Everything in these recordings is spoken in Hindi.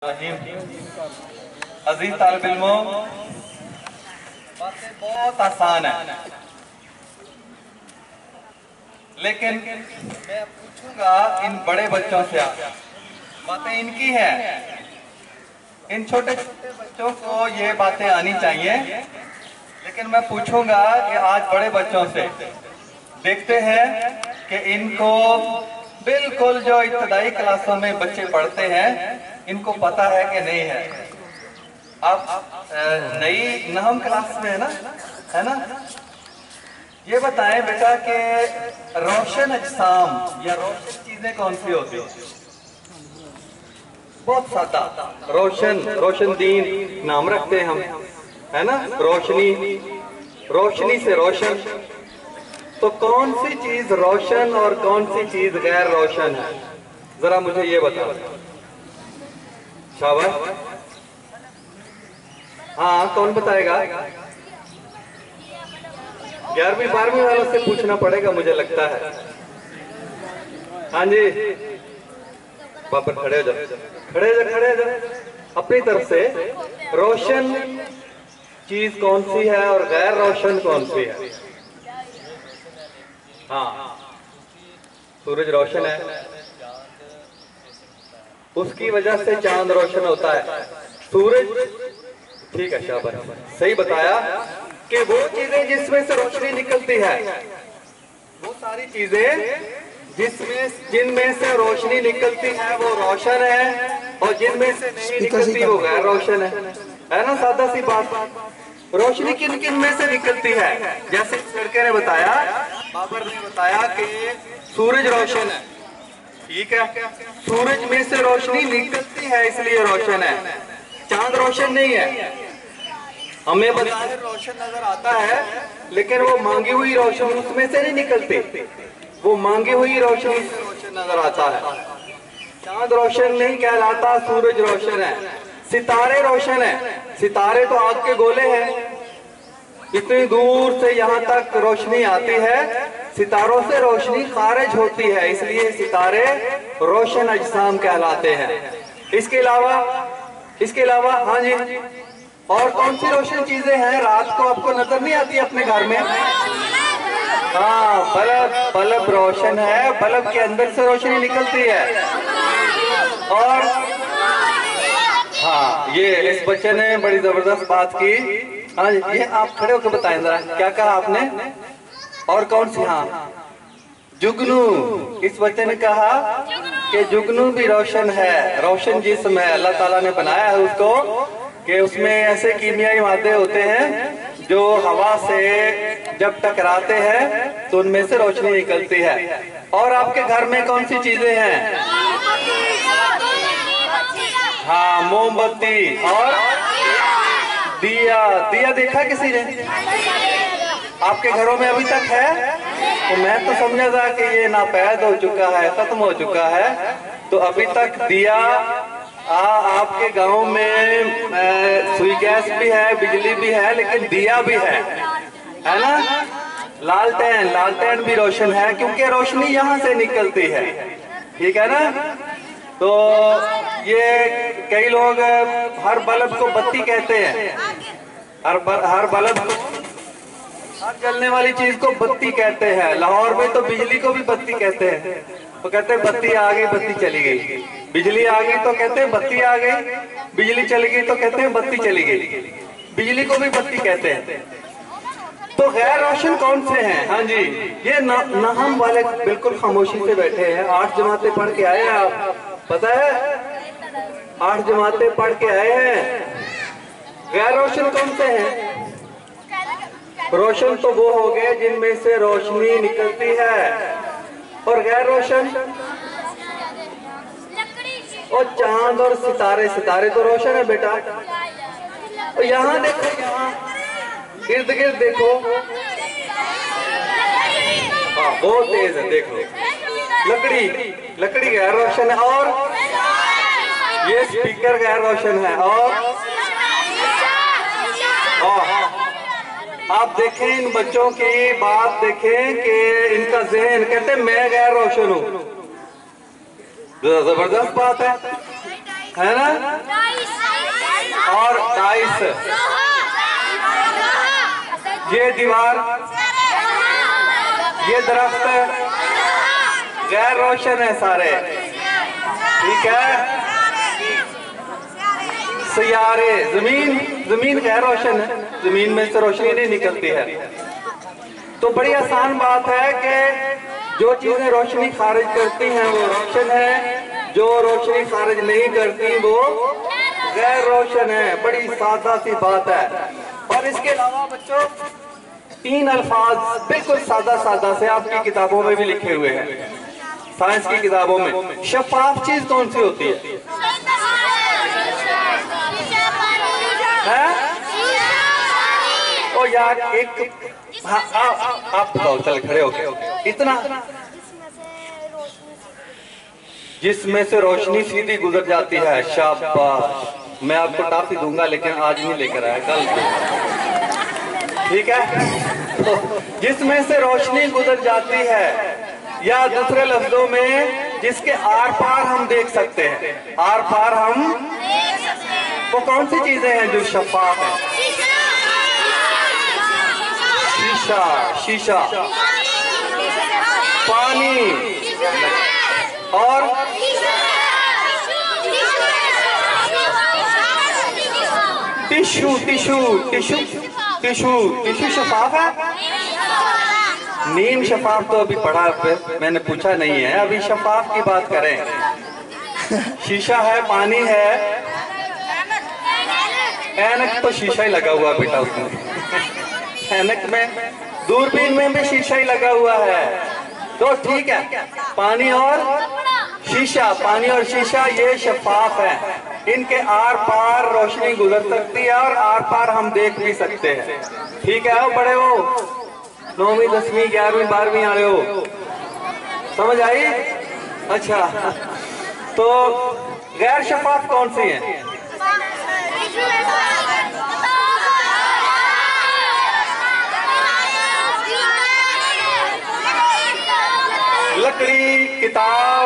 अजीज तालिब इल्मों, बातें बहुत आसान है, लेकिन मैं पूछूंगा इन बड़े बच्चों से, बातें इनकी हैं। इन छोटे छोटे बच्चों को ये बातें आनी चाहिए, लेकिन मैं पूछूंगा कि आज बड़े बच्चों से देखते हैं कि इनको बिल्कुल जो इब्तदाई क्लासों में बच्चे पढ़ते हैं इनको पता है कि नहीं है। आप नई नहम क्लास में है ना? ये बताएं बेटा कि रोशन अजसाम या रोशन चीजें कौन सी होती है? बहुत सादा, रोशन दीन नाम रखते हैं हम, है ना? रोशनी से रोशन। तो कौन सी चीज रोशन और कौन सी चीज गैर रोशन है, जरा मुझे ये बताओ। शाबाश, हाँ कौन बताएगा? 11वीं 12वीं वालों से पूछना पड़ेगा मुझे लगता है। हाँ जी पापा, खड़े हो जाओ अपनी तरफ से। रोशन चीज कौन सी है और गैर रोशन कौन सी है? हाँ, सूरज रोशन है, उसकी वजह से चांद रोशन होता है। सूरज, ठीक है, शाबाश, सही बताया कि वो चीजें जिसमें से रोशनी निकलती है, वो सारी चीजें जिनमें से रोशनी निकलती है वो रोशन है, और जिनमें से नहीं निकलती वो गैर रोशन है ना? सादा सी बात। रोशनी किन किन में से निकलती है? जैसे इस लड़के ने बताया, बाबर ने बताया कि सूरज रोशन है, ठीक है, सूरज में से रोशनी निकलती है इसलिए रोशन है। चांद रोशन नहीं है, हमें बाहर रोशन नजर आता है, लेकिन वो मांगी हुई रोशनी उसमें से नहीं निकलती, वो मांगी हुई रोशनी से रोशन नजर आता है। चांद रोशन नहीं कहलाता, सूरज रोशन है। सितारे रोशन है, सितारे तो आग के गोले हैं, इतनी दूर से यहाँ तक रोशनी आती है, सितारों से रोशनी खारिज होती है, इसलिए सितारे रोशन अजसाम कहलाते हैं। इसके अलावा हाँ जी, और कौन सी रोशन चीजें हैं रात को आपको नजर नहीं आती अपने घर में? हाँ, बल्ब रोशन है, बल्ब के अंदर से रोशनी निकलती है। और हाँ, ये इस बच्चे ने बड़ी जबरदस्त बात की। हाँ, ये आप खड़े होकर बताएं जरा, क्या कहा आपने? और कौन सी? हाँ, जुगनू। इस बच्चे ने कहा कि जुगनू भी रोशन है, रोशन जिस्म है, अल्लाह ताला ने बनाया है उसको कि उसमें ऐसे कीमियाई मादे होते हैं जो हवा से जब टकराते हैं तो उनमें से रोशनी निकलती है। और आपके घर में कौन सी चीजें हैं? हाँ, मोमबत्ती और दिया देखा किसी ने? आपके घरों में अभी तक है? तो मैं तो समझा था कि ये नापैद हो चुका है, खत्म हो चुका है। तो अभी तक दिया आपके गांव में सुई गैस भी है, बिजली भी है, लेकिन दिया भी है ना? लालटेन भी रोशन है, क्योंकि रोशनी यहाँ से निकलती है, ठीक है ना? तो ये कई लोग हर बल्ब को बत्ती कहते हैं, हर बल्ब को, हर जलने वाली चीज को बत्ती कहते हैं। लाहौर में तो बिजली को भी बत्ती कहते हैं, तो कहते हैं बत्ती आ गई, बत्ती चली गई। बिजली आ गई तो कहते हैं बत्ती आ गई, बिजली चली गई तो कहते हैं बत्ती चली गई। बिजली को भी बत्ती कहते हैं। तो गैर रोशन कौन से हैं? हाँ जी, ये नाहम वाले बिल्कुल खामोशी से बैठे हैं। 8 जमातें पढ़ के आए हैं आप, पता है? 8 जमातें पढ़ के आए हैं। गैर रोशन कौन से हैं? रोशन तो वो हो गए जिनमें से रोशनी निकलती है, और गैर रोशन और चांद और सितारे तो रोशन है बेटा। और यहाँ देखो, यहाँ इर्द गिर्द देखो, हाँ बहुत तेज है, देखो लकड़ी गैर रोशन है, और ये स्पीकर गैर रोशन है। और आप देखें इन बच्चों की बात देखें कि इनका ज़हन, कहते हैं मैं गैर रोशन हूँ, जबरदस्त बात है। है ना, और डाइस, ये दीवार, ये दरख्त गैर रोशन है सारे, ठीक है। सियारे, जमीन गैर रोशन है, जमीन में से रोशनी नहीं निकलती है। तो बड़ी आसान बात है कि जो चीजें रोशनी खारिज करती हैं वो रोशन है, जो रोशनी खारिज नहीं करती वो गैर रोशन है। बड़ी सादा सी बात है। और इसके अलावा बच्चों 3 अल्फाज बिल्कुल सादा सादा से आपकी किताबों में भी लिखे हुए हैं, साइंस की किताबों में। शफाफ चीज कौन सी होती है? ओ यार एक, हाँ आप बताओ, चल खड़े हो गए। इतना, जिसमें से रोशनी सीधी गुजर जाती है। शाबाश, मैं आपको टॉफी दूंगा लेकिन आज नहीं लेकर आया, कल, ठीक है। तो जिसमें से रोशनी गुजर जाती है, या दूसरे लफ्जों में जिसके आर पार हम देख सकते हैं। आर पार हम, वो कौन सी चीजें हैं जो शफाफ है? शीशा, पानी, और टिश्यू शफाफ है। नीम शफाफ तो अभी पढ़ा, मैंने पूछा नहीं है, अभी शफाफ की बात करें। शीशा है, पानी है, ऐनक तो शीशा ही लगा हुआ बेटा उसमें। ऐनक में, दूरबीन में भी शीशा ही लगा हुआ है। तो ठीक है, पानी और शीशा ये शफाफ है। इनके आर पार रोशनी गुजर सकती है और आर पार हम देख भी सकते हैं, ठीक है। बड़े हो, 9वीं 10वीं 11वीं 12वीं आ रहे हो, समझ आई? अच्छा, तो गैर शफाफ कौन सी है? लकड़ी, किताब,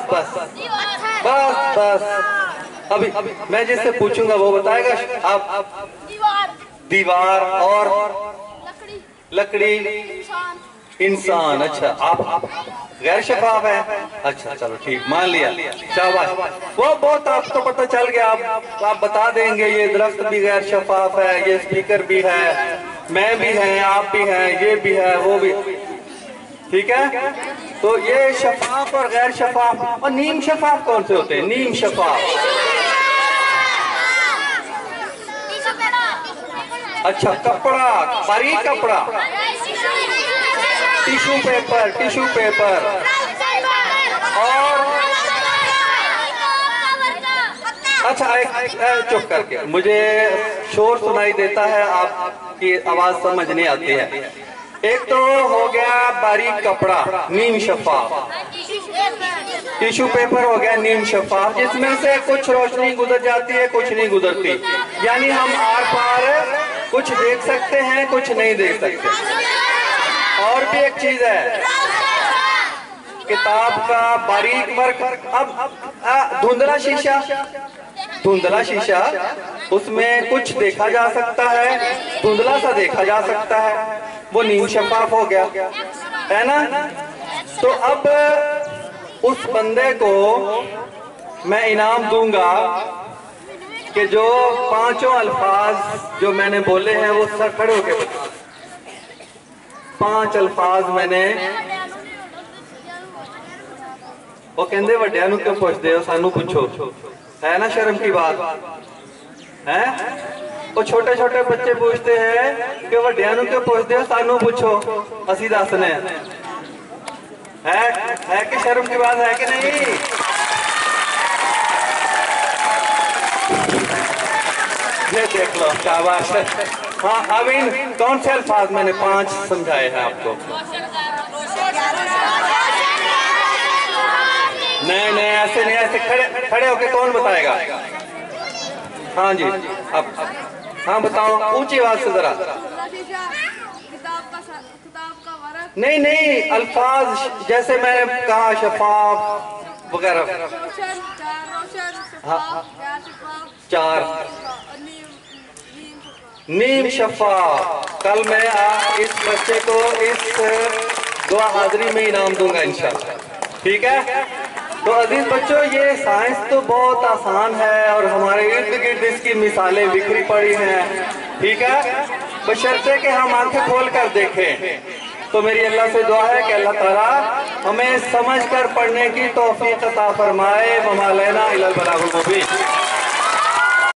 बस। अभी मैं जिससे पूछूंगा वो बताएगा। आप दीवार और लकड़ी, इंसान। अच्छा, आप गैर शफाफ है। अच्छा चलो ठीक, मान लिया, शाबाश। वो बहुत आपको पता चल गया, आप बता देंगे ये दरख्त भी गैर शफाफ है, ये स्पीकर भी है, मैं भी है, आप भी हैं, ये भी है, वो भी, ठीक है। तो ये शफाफ और गैर शफाफ। और नीम शफाफ कौन से होते हैं? नीम शफाफ, अच्छा, कपड़ा, बारीक कपड़ा, टिश्यू पेपर, और अच्छा चुप करके, मुझे शोर सुनाई देता है, आपकी आवाज समझ नहीं आती है। एक तो हो गया बारीक कपड़ा, नीम शफाफ, टिश्यू पेपर हो गया नीम शफाफ, जिसमें से कुछ रोशनी गुजर जाती है, कुछ नहीं गुजरती, यानी हम आर पार कुछ देख सकते हैं, कुछ नहीं देख सकते। और भी एक चीज है, किताब का बारीक वर्क। अब धुंधला शीशा, उसमें कुछ देखा जा सकता है, धुंधला सा देखा जा सकता है, वो नीम शफाफ हो गया, है ना। तो अब उस बंदे को मैं इनाम दूंगा कि जो 5 अल्फाज जो मैंने बोले हैं वो सर खड़े होके बता। 5 अल्फाज मैंने, वो कहते वड्डियां नूं क्यों पुछदे हो, सानू पूछो, है ना, शर्म की बात है। वो छोटे छोटे बच्चे पूछते हैं कि वड्डियां नूं क्यों पुछदे हो, सानू पूछो, असी दसने है कि शर्म की बात है कि नहीं? ये देख लो, शाबाश। हाँ, अब इन कौन से अल्फाज मैंने 5 समझाए हैं आपको? नहीं, ऐसे नहीं, ऐसे खड़े होके कौन बताएगा? हाँ जी, अब हाँ बताओ, ऊंची आवाज से जरा। किताब का वर्क, नहीं नहीं, अल्फाज जैसे मैंने कहा शफाफ वगैरह। रोशन, हाँ, शफाफ, 4 नीम शफाफ। कल मैं इस बच्चे को इस दुआ हाजिरी में इनाम दूंगा इंशाल्लाह, ठीक है। तो अजीज बच्चों, ये साइंस तो बहुत आसान है और हमारे इर्द गिर्द इसकी मिसालें बिखरी पड़ी हैं, ठीक है, बशर्ते कि हम आंखें खोल कर देखें। तो मेरी अल्लाह से दुआ है कि अल्लाह ताला हमें समझ कर पढ़ने की तौफीक अता फरमाए। वमा लना इल्लल बलागुल मुबीन।